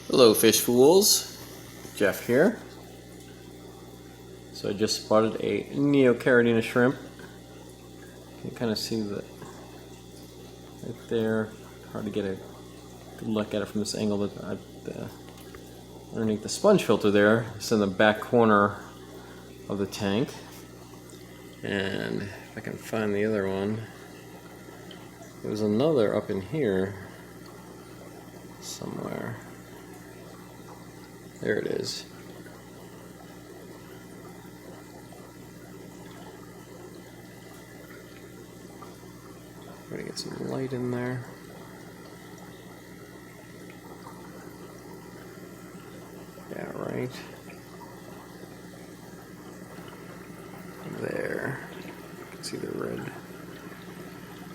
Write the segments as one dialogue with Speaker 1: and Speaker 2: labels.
Speaker 1: Hello fish fools, Jeff here. So I just spotted a Corydoras shrimp. You can kind of see that right there. Hard to get a good look at it from this angle, but underneath the sponge filter there, it's in the back corner of the tank. And if I can find the other one, there's another up in here somewhere. There it is. Try to get some light in there. Yeah, right. There. You can see the red.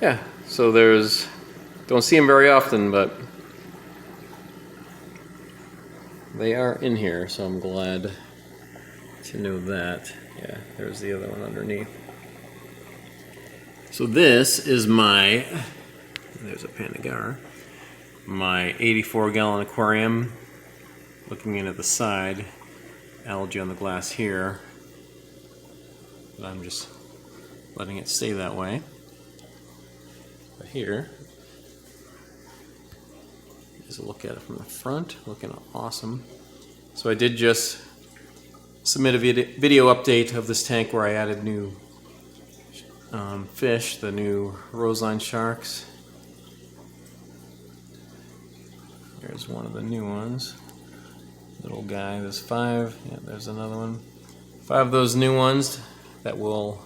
Speaker 1: Yeah, so don't see them very often, but they are in here, so I'm glad to know that. Yeah, there's the other one underneath. So this is there's a Corydoras, my 84-gallon aquarium. Looking in at the side, algae on the glass here. But I'm just letting it stay that way. But here is a look at it from the front, looking awesome. So I did just submit a video update of this tank where I added new fish, the new roseline sharks. There's one of the new ones. Little guy, there's 5. Yeah, there's another one. 5 of those new ones that will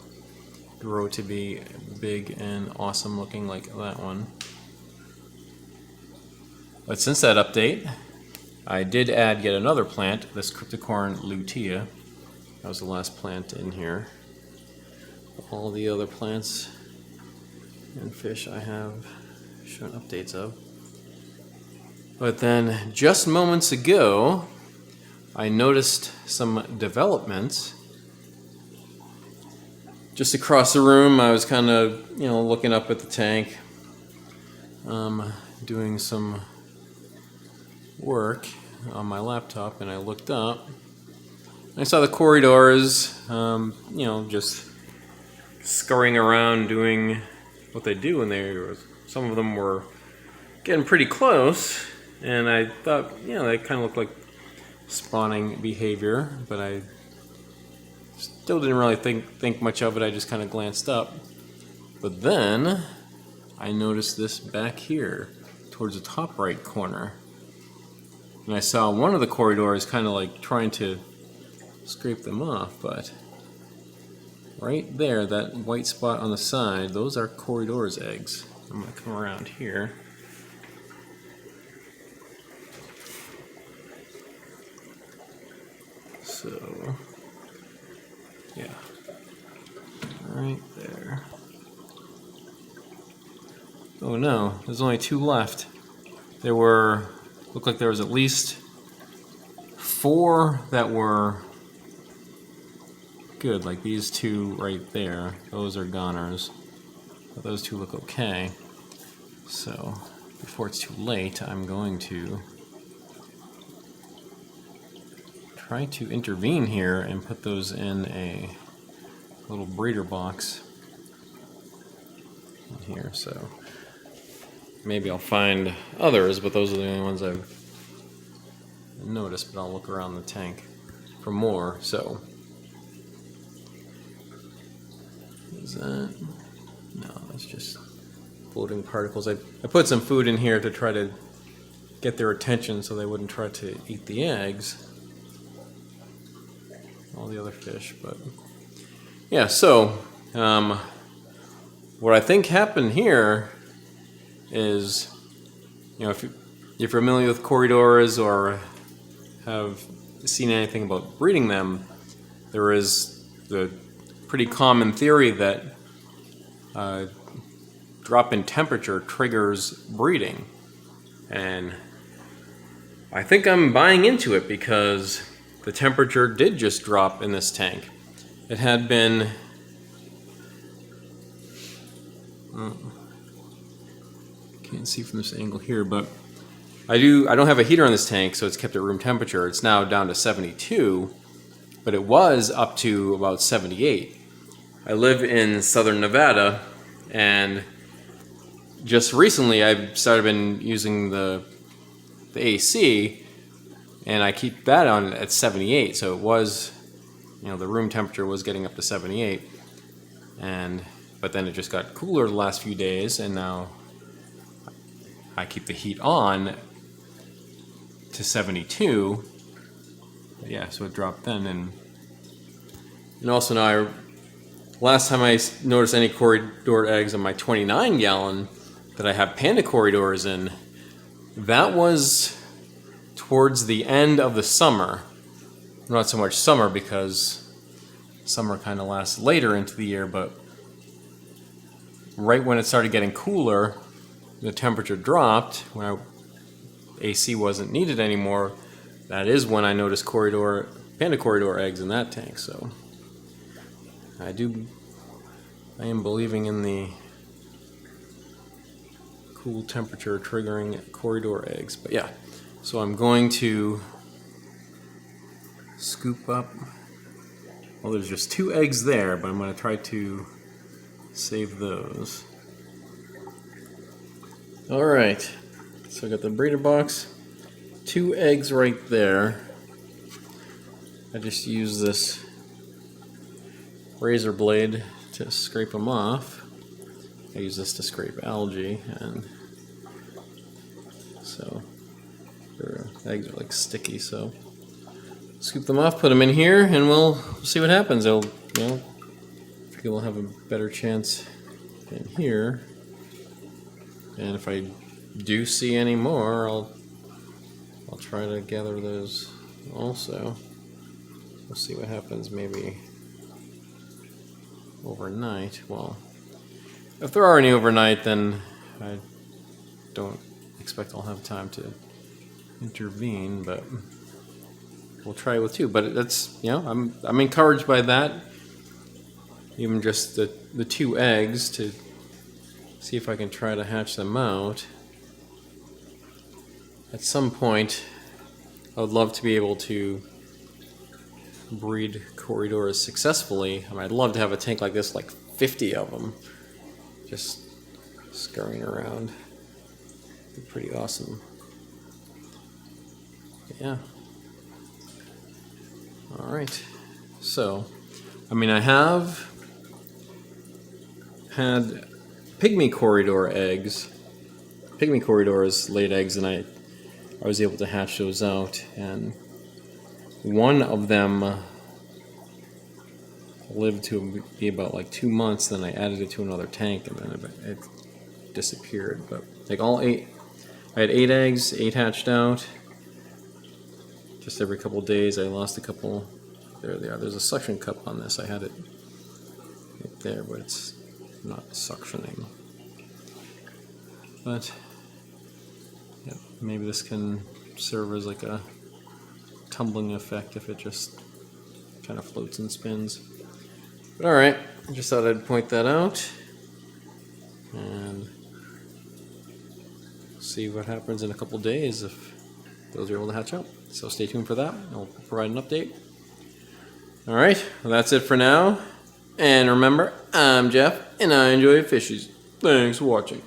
Speaker 1: grow to be big and awesome looking like that one. But since that update, I did add yet another plant, this Cryptocorin lutea. That was the last plant in here. All the other plants and fish I have shown updates of. But then just moments ago, I noticed some developments. Just across the room, I was kind of, looking up at the tank, doing some work on my laptop, and I looked up. I saw the Corydoras, just scurrying around doing what they do, and some of them were getting pretty close, and I thought, they kind of looked like spawning behavior, but I still didn't really think much of it. I just kind of glanced up. But then I noticed this back here towards the top right corner, and I saw one of the Corydoras kind of like trying to scrape them off, but right there, that white spot on the side, those are Corydoras eggs. I'm going to come around here. So, yeah, right there. Oh no, there's only 2 left. Looked like there was at least 4 that were good, like these 2 right there. Those are goners, but those 2 look okay. So, before it's too late, I'm going to try to intervene here and put those in a little breeder box in here. So maybe I'll find others, but those are the only ones I've noticed. But I'll look around the tank for more. So is that? No, that's just floating particles. I put some food in here to try to get their attention so they wouldn't try to eat the eggs. All the other fish, but yeah, so what I think happened here is, if you're familiar with Corydoras or have seen anything about breeding them, there is the pretty common theory that drop in temperature triggers breeding, and I think I'm buying into it because the temperature did just drop in this tank. It had been can't see from this angle here, but I don't have a heater on this tank, so it's kept at room temperature. It's now down to 72, but it was up to about 78. I live in southern Nevada, and just recently I've been using the AC, and I keep that on at 78. So it was, the room temperature was getting up to 78, but then it just got cooler the last few days, and now I keep the heat on to 72. But yeah, so it dropped then, and also now last time I noticed any Corydoras eggs on my 29 gallon that I have Panda Corydoras in, that was towards the end of the summer. Not so much summer, because summer kind of lasts later into the year, but right when it started getting cooler, the temperature dropped, when AC wasn't needed anymore. That is when I noticed Panda Corydoras eggs in that tank. So I am believing in the cool temperature triggering Corydoras eggs. But yeah, so I'm going to scoop up, well, there's just 2 eggs there, but I'm going to try to save those. Alright, so I got the breeder box, 2 eggs right there. I just use this razor blade to scrape them off. I use this to scrape algae, and so their eggs are like sticky, so scoop them off, put them in here, and we'll see what happens. I think we'll have a better chance in here. And if I do see any more, I'll try to gather those also. We'll see what happens maybe overnight. Well, if there are any overnight, then I don't expect I'll have time to intervene, but we'll try with 2. But that's, I'm encouraged by that. Even just the 2 eggs, to see if I can try to hatch them out. At some point, I would love to be able to breed Corydoras successfully. I'd love to have a tank like this, like 50 of them, just scurrying around. It'd be pretty awesome. Yeah. Alright. So, I have had pygmy Corydoras laid eggs, and I was able to hatch those out, and one of them lived to be about like 2 months. Then I added it to another tank, and then it disappeared. But like all 8, I had 8 eggs, 8 hatched out. Just every couple of days I lost a couple. There they are. There's a suction cup on this. I had it right there, but it's not suctioning. But yeah, maybe this can serve as like a tumbling effect if it just kind of floats and spins. But alright, I just thought I'd point that out and see what happens in a couple days if those are able to hatch out. So stay tuned for that. I'll provide an update. Alright, well, that's it for now. And remember, I'm Jeff, and I enjoy fishies. Thanks for watching.